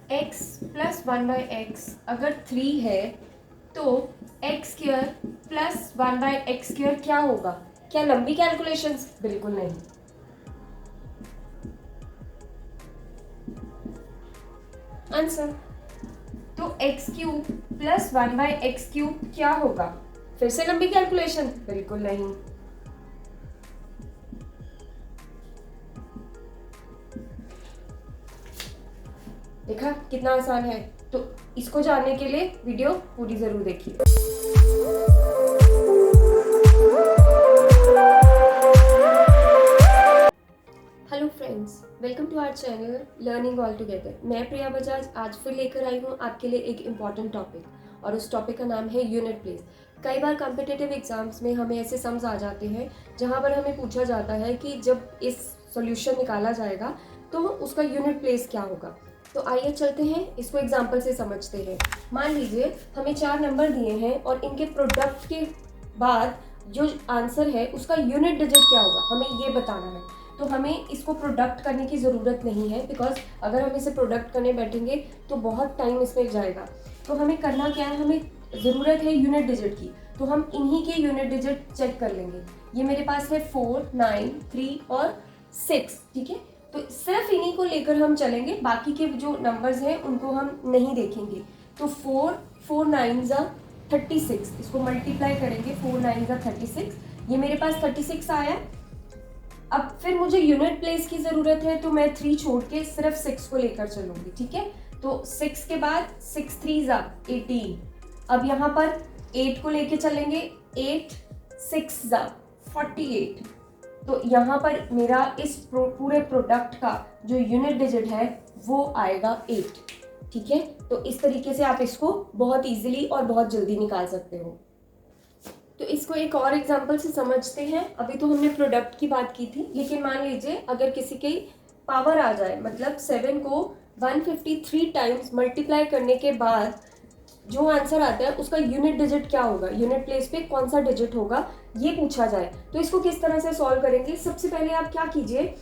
x plus 1/x अगर 3 है तो x square plus 1/x square क्या होगा? क्या लंबी कैलकुलेशंस? बिल्कुल नहीं। आंसर तो x cube plus 1/x cube क्या होगा? फिर से लंबी कैलकुलेशन? बिल्कुल नहीं। देखा कितना आसान है? तो इसको जानने के लिए वीडियो पूरी जरूर देखिए। Hello friends, welcome to our channel learning all together. मैं प्रिया बजाज आज फिर लेकर आई हूँ आपके लिए एक इम्पॉर्टेंट टॉपिक, और उस टॉपिक का नाम है यूनिट प्लेस। कई बार कॉम्पिटिटिव एग्जाम्स में हमें ऐसे सम्स आ जाते हैं जहाँ पर हमें पूछा जाता है कि जब इस सॉल्यूशन निकाला जाएगा तो उसका यूनिट प्लेस क्या होगा। तो आइए चलते हैं, इसको एग्जाम्पल से समझते हैं। मान लीजिए हमें 4 नंबर दिए हैं और इनके प्रोडक्ट के बाद जो आंसर है उसका यूनिट डिजिट क्या होगा, हमें ये बताना है। तो हमें इसको प्रोडक्ट करने की ज़रूरत नहीं है, बिकॉज अगर हम इसे प्रोडक्ट करने बैठेंगे तो बहुत टाइम इसमें जाएगा। तो हमें करना क्या है, हमें ज़रूरत है यूनिट डिजिट की। तो हम इन्हीं के यूनिट डिजिट चेक कर लेंगे। ये मेरे पास है 4, 9, 3 और 6, ठीक है। तो सिर्फ इन्हीं को लेकर हम चलेंगे, बाकी के जो नंबर्स हैं उनको हम नहीं देखेंगे। तो 4 9 ज़ा 36, इसको मल्टीप्लाई करेंगे। 4 9 ज़ा 36, ये मेरे पास 36 आया। अब फिर मुझे यूनिट प्लेस की ज़रूरत है, तो मैं 3 छोड़ के सिर्फ 6 को लेकर चलूंगी, ठीक है। तो 6 के बाद 6 3 ज़ा 18। अब यहाँ पर 8 को लेके चलेंगे। 8 6 ज़ा 48। तो यहाँ पर मेरा इस पूरे प्रोडक्ट का जो यूनिट डिजिट है वो आएगा 8, ठीक है। तो इस तरीके से आप इसको बहुत इजीली और बहुत जल्दी निकाल सकते हो। तो इसको एक और एग्जांपल से समझते हैं। अभी तो हमने प्रोडक्ट की बात की थी, लेकिन मान लीजिए अगर किसी की पावर आ जाए, मतलब 7 को 153 टाइम्स मल्टीप्लाई करने के बाद जो आंसर आता है उसका यूनिट डिजिट क्या होगा, यूनिट प्लेस पे कौन सा डिजिट होगा, ये पूछा जाए। तो इसको किस तरह से सॉल्व करेंगे? सबसे पहले आप क्या कीजिए,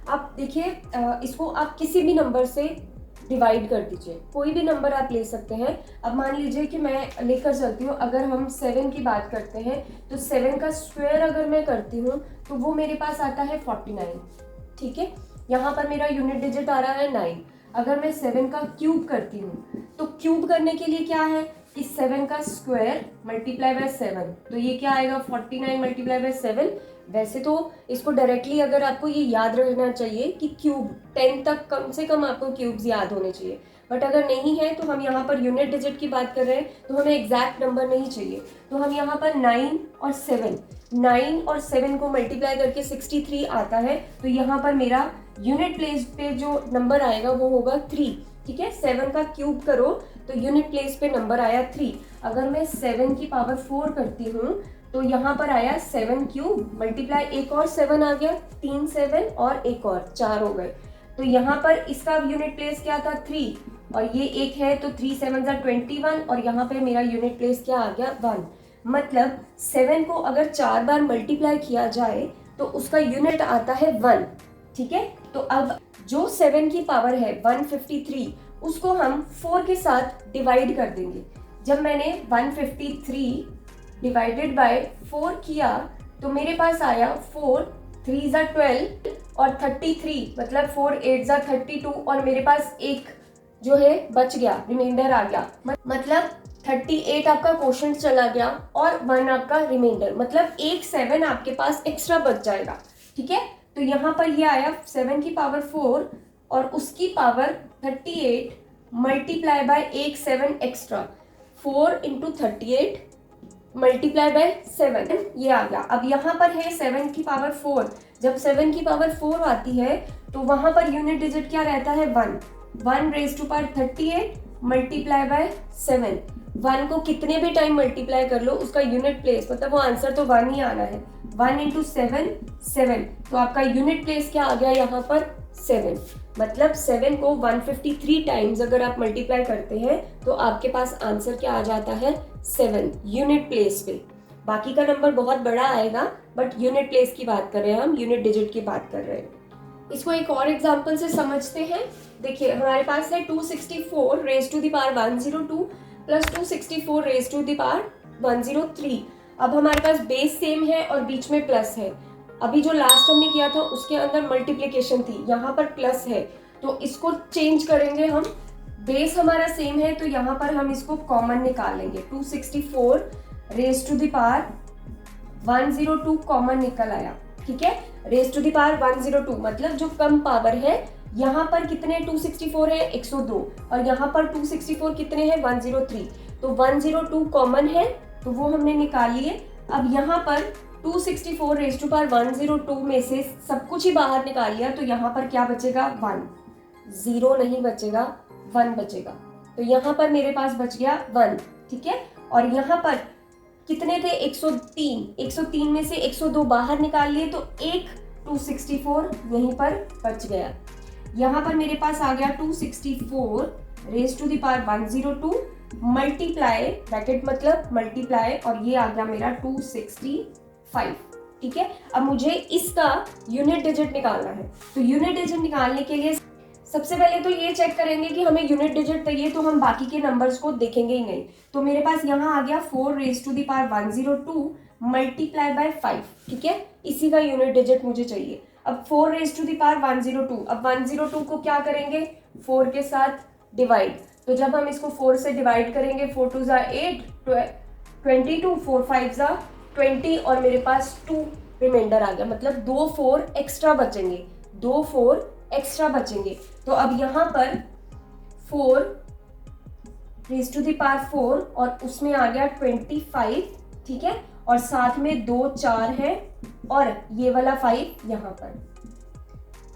आप देखिए इसको आप किसी भी नंबर से डिवाइड कर दीजिए। कोई भी नंबर आप ले सकते हैं। अब मान लीजिए कि मैं लेकर चलती हूँ, अगर हम 7 की बात करते हैं तो 7 का स्क्वायर अगर मैं करती हूँ तो वो मेरे पास आता है 49, ठीक है। यहाँ पर मेरा यूनिट डिजिट आ रहा है 9। अगर मैं 7 का क्यूब करती हूँ तो क्यूब करने के लिए क्या है कि 7 का स्क्वायर मल्टीप्लाई बाय 7, तो ये क्या आएगा 49 मल्टीप्लाई बाय 7। वैसे तो इसको डायरेक्टली अगर आपको ये याद रखना चाहिए कि क्यूब 10 तक कम से कम आपको क्यूब्स याद होने चाहिए, बट अगर नहीं है तो हम यहाँ पर यूनिट डिजिट की बात कर रहे हैं तो हमें एग्जैक्ट नंबर नहीं चाहिए। तो हम यहाँ पर 9 और 7 को मल्टीप्लाई करके 63 आता है। तो यहाँ पर मेरा यूनिट प्लेस पे जो नंबर आएगा वो होगा 3, ठीक है। 7 का क्यूब करो तो यूनिट प्लेस पे नंबर आया 3। अगर मैं 7 की पावर 4 करती हूँ तो यहाँ पर आया 7 क्यूब मल्टीप्लाई एक और 7 आ गया, 3 7 और एक और 4 हो गए। तो यहाँ पर इसका यूनिट प्लेस क्या था 3, और ये एक है तो 3 7 ज़ा 21, और यहाँ पे मेरा यूनिट प्लेस क्या आ गया 1। मतलब 7 को अगर 4 बार मल्टीप्लाई किया जाए तो उसका यूनिट आता है 1, ठीक है। तो अब जो 7 की पावर है 153, उसको हम 4 के साथ डिवाइड कर देंगे। जब मैंने 153 डिवाइडेड बाय 4 किया तो मेरे पास आया 4 3 ज़ा 12 और 33, मतलब 4 8 ज़ा 32, और मेरे पास एक जो है बच गया, रिमाइंडर आ गया। मतलब 38 आपका क्वोशंट चला गया और 1 आपका रिमाइंडर, मतलब एक 7 आपके पास एक्स्ट्रा बच जाएगा, ठीक है। तो यहाँ पर ये आया 7 की पावर 4 और उसकी पावर 38 मल्टीप्लाई बाय एक 7 एक्स्ट्रा, 4 इंटू 38 मल्टीप्लाई बाय 7, ये आ गया। अब यहाँ पर है 7 की पावर 4। जब 7 की पावर 4 आती है तो वहां पर यूनिट डिजिट क्या रहता है 1 raise to power 38 multiply by 7। 1 को कितने भी टाइम मल्टीप्लाई कर लो उसका यूनिट प्लेस, मतलब वो आंसर तो 1 ही आना है। 1 इंटू 7 7, तो आपका यूनिट प्लेस क्या आ गया यहाँ पर 7। मतलब 7 को 153 टाइम्स अगर आप मल्टीप्लाई करते हैं तो आपके पास आंसर क्या आ जाता है 7 यूनिट प्लेस पे। बाकी का नंबर बहुत बड़ा आएगा, बट यूनिट प्लेस की बात कर रहे हैं हम, यूनिट डिजिट की बात कर रहे हैं। इसको एक और एग्जाम्पल से समझते हैं। देखिए हमारे पास है 264 raise to the power 102 plus 264 raise to the power 103। अब हमारे पास बेस सेम है और बीच में प्लस है। अभी जो लास्ट हमने किया था उसके अंदर मल्टीप्लिकेशन थी, यहाँ पर प्लस है, तो इसको चेंज करेंगे हम। बेस हमारा सेम है तो यहाँ पर हम इसको कॉमन निकाल लेंगे। 264 raise to the power 102 common निकल आया, ठीक है। रेज टू द पावर 102 मतलब जो कम पावर है, यहाँ पर कितने 264 है 102 और यहाँ पर 264 कितने हैं 103, तो 102 कॉमन है तो वो हमने निकाल लिए। अब यहाँ पर 264 रेज टू पावर 102 में से सब कुछ ही बाहर निकाल लिया तो यहाँ पर क्या बचेगा 1, 0 नहीं बचेगा, 1 बचेगा। तो यहाँ पर मेरे पास बच गया 1, ठीक है। और यहाँ पर कितने थे 103, 103 में से 102 बाहर निकाल लिए तो एक 264 यहीं पर बच गया। यहाँ पर मेरे पास आ गया 264 raise to the power 102 multiply, bracket मतलब मल्टीप्लाई, और ये आ गया मेरा 265, ठीक है। अब मुझे इसका यूनिट डिजिट निकालना है। तो यूनिट डिजिट निकालने के लिए सबसे पहले तो ये चेक करेंगे कि हमें यूनिट डिजिट चाहिए, तो हम बाकी के नंबर्स को देखेंगे ही नहीं। तो मेरे पास यहाँ आ गया 4 raise to the power 102 multiply by 5, ठीक है। इसी का यूनिट डिजिट मुझे चाहिए। अब 4 रेज टू द पावर 102, अब 102 को क्या करेंगे 4 के साथ डिवाइड। तो जब हम इसको 4 से डिवाइड करेंगे 4 2 ज़ा 8, 22, 4 5 ज़ा 20 और मेरे पास 2 रिमाइंडर आ गया, मतलब 2 4 एक्स्ट्रा बचेंगे, 2 4 एक्स्ट्रा बचेंगे। तो अब यहाँ पर 4 रेज टू द पावर 4 और उसमें आ गया 25, ठीक है, और साथ में 2 4 है और ये वाला 5 यहाँ पर,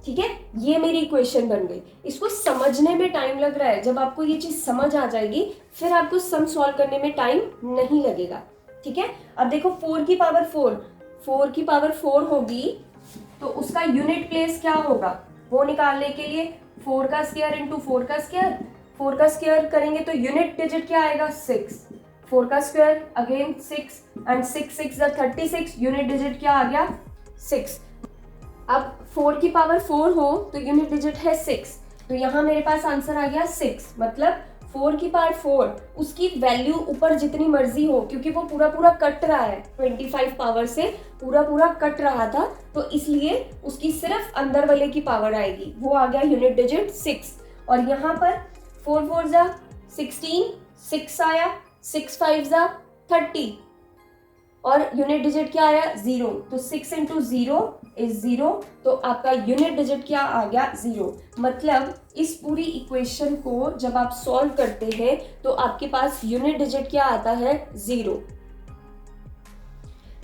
ठीक है। ये मेरी इक्वेशन बन गई। इसको समझने में टाइम लग रहा है, जब आपको ये चीज समझ आ जाएगी फिर आपको सम सॉल्व करने में टाइम नहीं लगेगा, ठीक है। अब देखो 4 की पावर 4 होगी तो उसका यूनिट प्लेस क्या होगा वो निकालने के लिए 4 का स्क्वायर इंटू 4 का स्क्वायर, 4 का स्क्वायर करेंगे तो यूनिट डिजिट क्या आएगा 6, 4 का square again 6 and 6 6 36, unit digit क्या आ गया 6। अब 4 की पावर 4 हो तो यूनिट डिजिट है 6, तो यहाँ मेरे पास आंसर आ गया 6, मतलब 4 की पावर 4 उसकी वैल्यू ऊपर जितनी मर्जी हो, क्योंकि वो पूरा पूरा कट रहा है 25 पावर से, पूरा पूरा कट रहा था, तो इसलिए उसकी सिर्फ अंदर वाले की पावर आएगी, वो आ गया यूनिट डिजिट 6। और यहाँ पर 4 4 ज़ा 16, 6 आया, 6 5 ज़ा 30 और यूनिट डिजिट क्या आया 0, तो 6 इंटू 0 इज 0, तो आपका यूनिट डिजिट क्या आ गया 0। मतलब इस पूरी इक्वेशन को जब आप सॉल्व करते हैं तो आपके पास यूनिट डिजिट क्या आता है 0।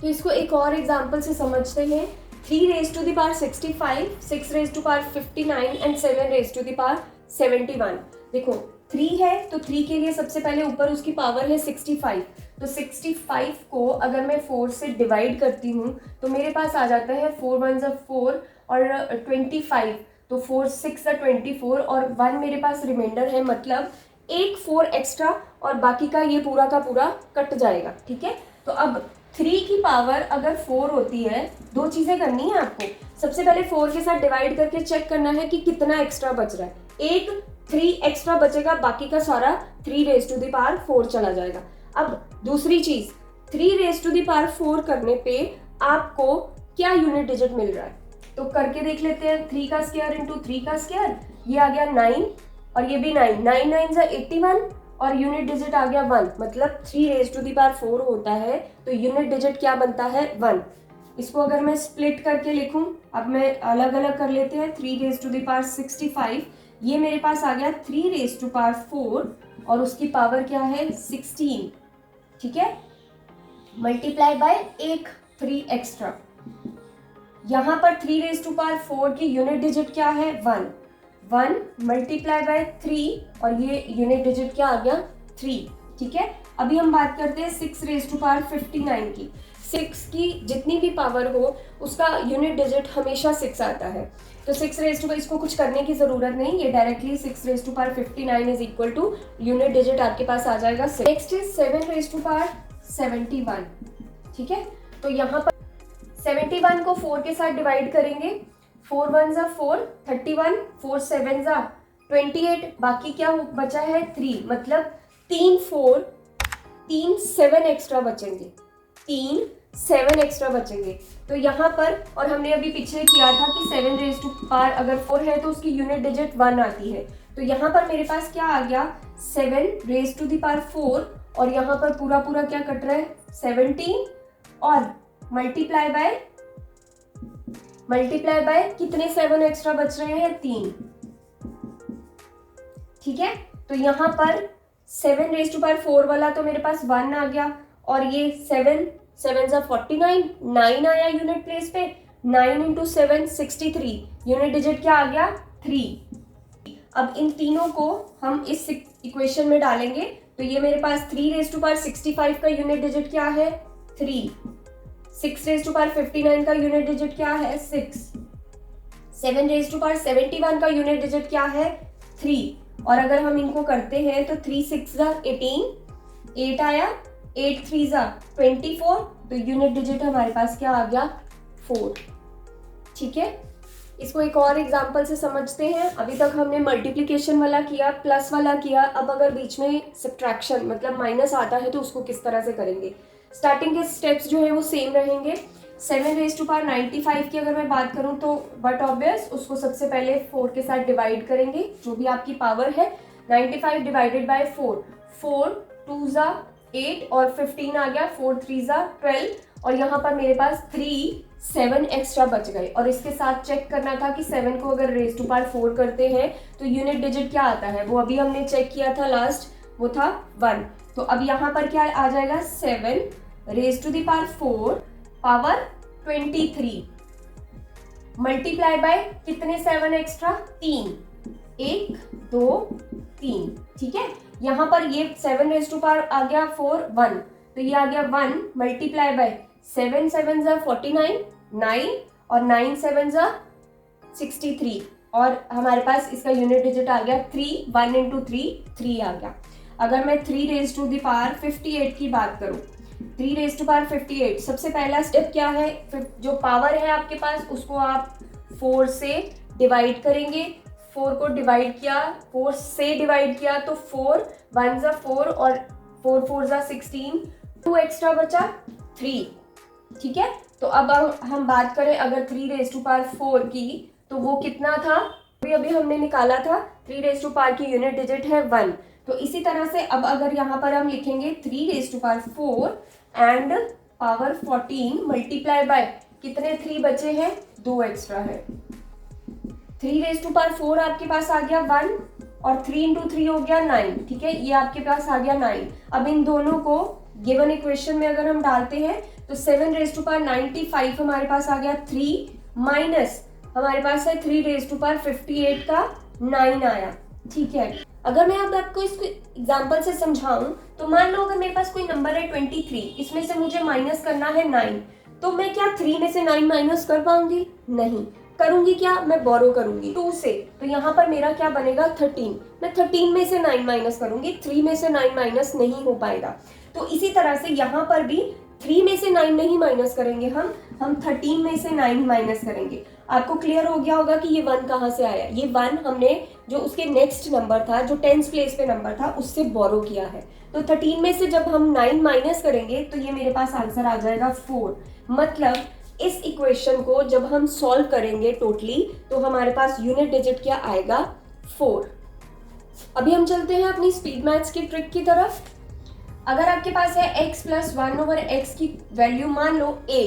तो इसको एक और एग्जांपल से समझते हैं। 3 raise to the power 65, 6 raise to power 59 and 7 raise to the power 71। देखो 3 है तो 3 के लिए सबसे पहले ऊपर उसकी पावर है 65, तो 65 को अगर मैं 4 से डिवाइड करती हूँ तो मेरे पास आ जाता है 4 1 ज़ा 4 और 25, तो 4 6 ज़ा 24 और 1 मेरे पास रिमाइंडर है, मतलब एक 4 एक्स्ट्रा और बाकी का ये पूरा का पूरा कट जाएगा, ठीक है। तो अब 3 की पावर अगर 4 होती है, दो चीज़ें करनी है आपको। सबसे पहले 4 के साथ डिवाइड करके चेक करना है कि कितना एक्स्ट्रा बच रहा है, एक 3 एक्स्ट्रा बचेगा, बाकी का सारा 3 रेज टू द पावर 4 चला जाएगा। अब दूसरी चीज 3 रेज टू द पावर 4 करने पे आपको क्या यूनिट डिजिट मिल रहा है, तो करके देख लेते हैं। 3 का स्क्वायर इंटू 3 का स्क्वायर, ये आ गया 9 और ये भी 9, 9 9 ज़ा 81 और यूनिट डिजिट आ गया 1, मतलब 3 रेज टू द पावर 4 होता है तो यूनिट डिजिट क्या बनता है 1। इसको अगर मैं स्प्लिट करके लिखूं, अब मैं अलग अलग कर लेते हैं। 3 रेज टू द पावर 65, ये मेरे पास आ गया 3 रेज टू पावर 4 और उसकी पावर क्या है 16, ठीक है, मल्टीप्लाई बाय एक 3 एक्स्ट्रा। यहाँ पर 3 रेज टू पावर 4 की यूनिट डिजिट क्या है 1, 1 मल्टीप्लाई बाय 3 और ये यूनिट डिजिट क्या आ गया 3, ठीक है। अभी हम बात करते हैं 6 रेज टू पावर 59 की। 6 की जितनी भी पावर हो उसका यूनिट डिजिट हमेशा 6 आता है, तो 6 रेज टू, इसको कुछ करने की जरूरत नहीं, ये directly 6 raise to power 59 is equal to unit digit आपके पास आ जाएगा 6। Next is 7 raise to power 71, ठीक है। तो यहाँ पर 71 को 4 के साथ डिवाइड करेंगे, 4 1 जा 4, 31, 4 7 जा 28, बाकी क्या बचा है 3, मतलब 3 4, 3 7 एक्स्ट्रा बचेंगे, 3 7 एक्स्ट्रा बचेंगे। तो यहाँ पर, और हमने अभी पीछे किया था कि 7 रेज टू पावर अगर 4 है तो उसकी यूनिट डिजिट 1 आती है। तो यहाँ पर मेरे पास क्या आ गया 7 रेज टू दी पावर 4, और यहाँ पर पूरा पूरा क्या कट रहा है 17, और मल्टीप्लाई बाय कितने 7 एक्स्ट्रा बच रहे हैं 3। ठीक है, तो यहाँ पर 7 रेज टू पावर 4 वाला तो मेरे पास 1 आ गया, और ये 7 7 जा 49, 9 आया यूनिट प्लेस पे, 9 इंटू 7 63, यूनिट डिजिट क्या आ गया 3। अब इन तीनों को हम इस इक्वेशन में डालेंगे, तो ये मेरे पास 3 रेज टू पावर 65 का यूनिट डिजिट क्या है 3, 6 रेज टू पावर 59 का यूनिट डिजिट क्या है 6, 7 रेज टू पावर 71 का यूनिट डिजिट क्या है 3, और अगर हम इनको करते हैं तो 3 6 जा 18, 8 आया, 8 3 जा 24, तो यूनिट डिजिट हमारे पास क्या आ गया 4। ठीक है, इसको एक और एग्जांपल से समझते हैं। अभी तक हमने मल्टीप्लिकेशन वाला किया, प्लस वाला किया, अब अगर बीच में सब्ट्रैक्शन मतलब माइनस आता है तो उसको किस तरह से करेंगे। स्टार्टिंग के स्टेप्स जो है वो सेम रहेंगे। 7 रेज टू पावर 95 की अगर मैं बात करूं तो बट ऑब्वियस उसको सबसे पहले 4 के साथ डिवाइड करेंगे, जो भी आपकी पावर है। 95 डिवाइडेड बाय 4, 4 2 जा 8 और 15 आ गया, 4 3 जा 12, और यहाँ पर मेरे पास 3 7 एक्स्ट्रा बच गए। और इसके साथ चेक करना था कि 7 को अगर रेज टू पावर 4 करते हैं तो यूनिट डिजिट क्या आता है, वो अभी हमने चेक किया था लास्ट, वो था 1। तो अब यहाँ पर क्या आ जाएगा 7 raise to the power 4 power 23 multiply by कितने 7 एक्स्ट्रा 3, 1 2 3। ठीक है, यहाँ पर ये 7 रेज टू पावर आ गया 4 1, तो ये आ गया 1 मल्टीप्लाई बाय 7 7 जा 49, 9 और 9 7 जा 63, और हमारे पास इसका यूनिट डिजिट आ गया 3, 1 इंटू 3 आ गया। अगर मैं 3 रेज टू दी पावर 58 की बात करूं, 3 रेज टू पावर 58, सबसे पहला स्टेप क्या है, जो पावर है आपके पास उसको आप 4 से डिवाइड करेंगे। 4 को डिवाइड किया, 4 से डिवाइड किया तो 4 1 जा 4 और 4 4 जा 16, 2 एक्स्ट्रा बचा 3। ठीक है, तो अब हम बात करें अगर 3 रेज टू पावर 4 की, तो वो कितना था, अभी हमने निकाला था। 3 रेज टू पावर की यूनिट डिजिट है 1, तो इसी तरह से अब अगर यहाँ पर हम लिखेंगे 3 raise to power 4 and power 14 multiply by कितने 3 बचे हैं, 2 एक्स्ट्रा है। 3 रेज टू पावर 4 आपके पास आ गया 1, और 3 इंटू 3 हो गया 9। ठीक है, ये आपके पास आ गया 9। अब इन दोनों को गिवन इक्वेशन में अगर हम डालते हैं तो 7 रेज टू पावर 95 हमारे पास आ गया 3, माइनस हमारे पास है 3 रेज टू पावर 58 का 9 आया। ठीक है, अगर मैं अब आपको इसको एग्जांपल से समझाऊं तो मान लो अगर मेरे पास कोई नंबर है 23, इसमें से मुझे माइनस करना है 9, तो मैं क्या 3 में से 9 माइनस कर पाऊंगी, नहीं करूंगी। क्या, मैं बोरो करूंगी 2 से, तो यहाँ पर मेरा क्या बनेगा 13, मैं 13 में से 9 माइनस करूंगी, 3 में से 9 माइनस नहीं हो पाएगा। तो इसी तरह से यहाँ पर भी 3 में से 9 नहीं माइनस करेंगे हम 13 में से 9 माइनस करेंगे। आपको क्लियर हो गया होगा कि ये 1 कहाँ से आया। ये 1 हमने जो उसके नेक्स्ट नंबर था, जो 10th प्लेस पे नंबर था, उससे बोरो किया है। तो 13 में से जब हम 9 माइनस करेंगे तो ये मेरे पास आंसर आ जाएगा 4। मतलब इस इक्वेशन को जब हम सॉल्व करेंगे टोटली, तो हमारे पास यूनिट डिजिट क्या आएगा 4। अभी हम चलते हैं अपनी स्पीड मैथ्स की ट्रिक की तरफ। अगर आपके पास है x प्लस 1/x की वैल्यू मान लो a,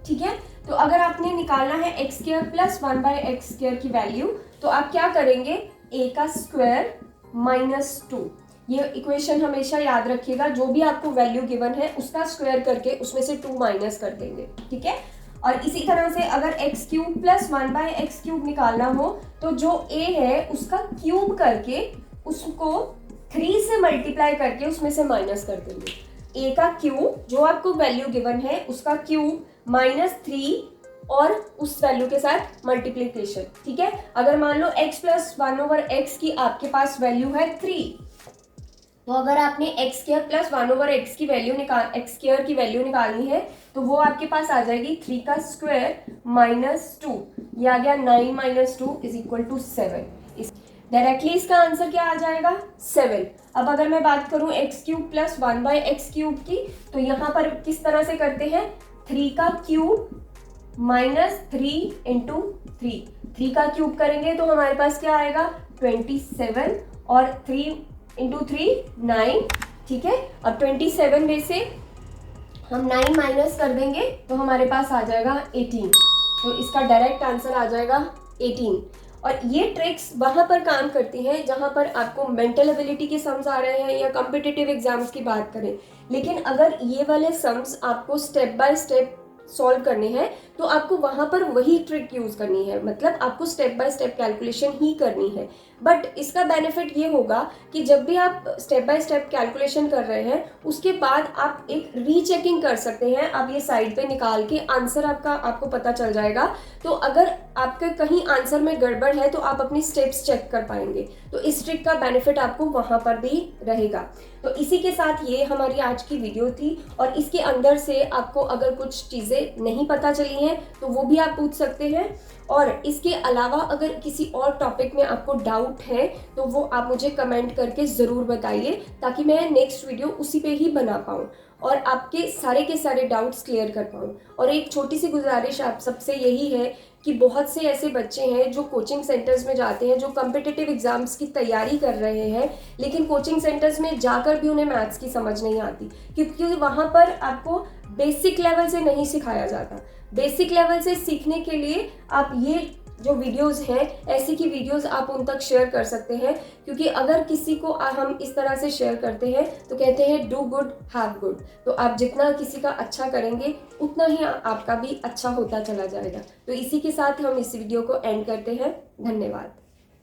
ठीक है, तो अगर आपने निकालना है x square plus 1/x square की वैल्यू, तो आप क्या करेंगे a का स्क्वायर माइनस 2। ये इक्वेशन हमेशा याद रखिएगा, जो भी आपको वैल्यू गिवन है उसका स्क्वायर करके उसमें से 2 माइनस कर देंगे। ठीक है, और इसी तरह से अगर x cube plus 1/x cube निकालना हो तो जो a है उसका क्यूब करके उसको 3 से मल्टीप्लाई करके उसमें से माइनस कर देंगे। a का क्यूब जो आपको वैल्यू गिवन है उसका क्यूब माइनस 3 और उस वैल्यू के साथ मल्टीप्लीकेशन। ठीक है, अगर मान लो x प्लस 1/x की आपके पास वैल्यू है 3, तो अगर आपने x स्क्वायर प्लस 1/x की वैल्यू x स्क्वायर की वैल्यू निकालनी है तो वो आपके पास आ जाएगी 3 का स्क्वायर -2, ये आ गया 9 - 2 इज इक्वल टू 7। डायरेक्टली इसका आंसर क्या आ जाएगा 7। अब अगर मैं बात करूं x³ + 1/x³ की, तो यहाँ पर किस तरह से करते हैं, 3 का क्यूब -3 × 3, 3 का क्यूब करेंगे तो हमारे पास क्या आएगा 27 और 3 × 3 9, ठीक है। अब 27 में से हम 9 माइनस कर देंगे तो हमारे पास आ जाएगा 18, तो इसका डायरेक्ट आंसर आ जाएगा 18। और ये ट्रिक्स वहाँ पर काम करती हैं जहाँ पर आपको मेंटल एबिलिटी के सम्स आ रहे हैं या कॉम्पिटिटिव एग्जाम्स की बात करें। लेकिन अगर ये वाले सम्स आपको स्टेप बाय स्टेप सॉल्व करने हैं तो आपको वहाँ पर वही ट्रिक यूज़ करनी है, मतलब आपको स्टेप बाय स्टेप कैलकुलेशन ही करनी है। बट इसका बेनिफिट ये होगा कि जब भी आप स्टेप बाय स्टेप कैलकुलेशन कर रहे हैं उसके बाद आप एक रीचेकिंग कर सकते हैं। आप ये साइड पे निकाल के आंसर आपको पता चल जाएगा। तो अगर आपके कहीं आंसर में गड़बड़ है तो आप अपनी स्टेप्स चेक कर पाएंगे। तो इस ट्रिक का बेनिफिट आपको वहाँ पर भी रहेगा। तो इसी के साथ ये हमारी आज की वीडियो थी, और इसके अंदर से आपको अगर कुछ चीज़ें नहीं पता चली हैं तो वो भी आप पूछ सकते हैं। और इसके अलावा अगर किसी और टॉपिक में आपको डाउट है तो वो आप मुझे कमेंट करके ज़रूर बताइए, ताकि मैं नेक्स्ट वीडियो उसी पे ही बना पाऊँ और आपके सारे के सारे डाउट्स क्लियर कर पाऊँ। और एक छोटी सी गुजारिश आप सबसे यही है कि बहुत से ऐसे बच्चे हैं जो कोचिंग सेंटर्स में जाते हैं, जो कॉम्पिटिटिव एग्जाम्स की तैयारी कर रहे हैं, लेकिन कोचिंग सेंटर्स में जाकर भी उन्हें मैथ्स की समझ नहीं आती, क्योंकि वहाँ पर आपको बेसिक लेवल से नहीं सिखाया जाता। बेसिक लेवल से सीखने के लिए आप ये जो वीडियोस हैं, ऐसी की वीडियोस आप उन तक शेयर कर सकते हैं, क्योंकि अगर किसी को हम इस तरह से शेयर करते हैं तो कहते हैं डू गुड हैव गुड। तो आप जितना किसी का अच्छा करेंगे उतना ही आपका भी अच्छा होता चला जाएगा। तो इसी के साथ हम इस वीडियो को एंड करते हैं। धन्यवाद।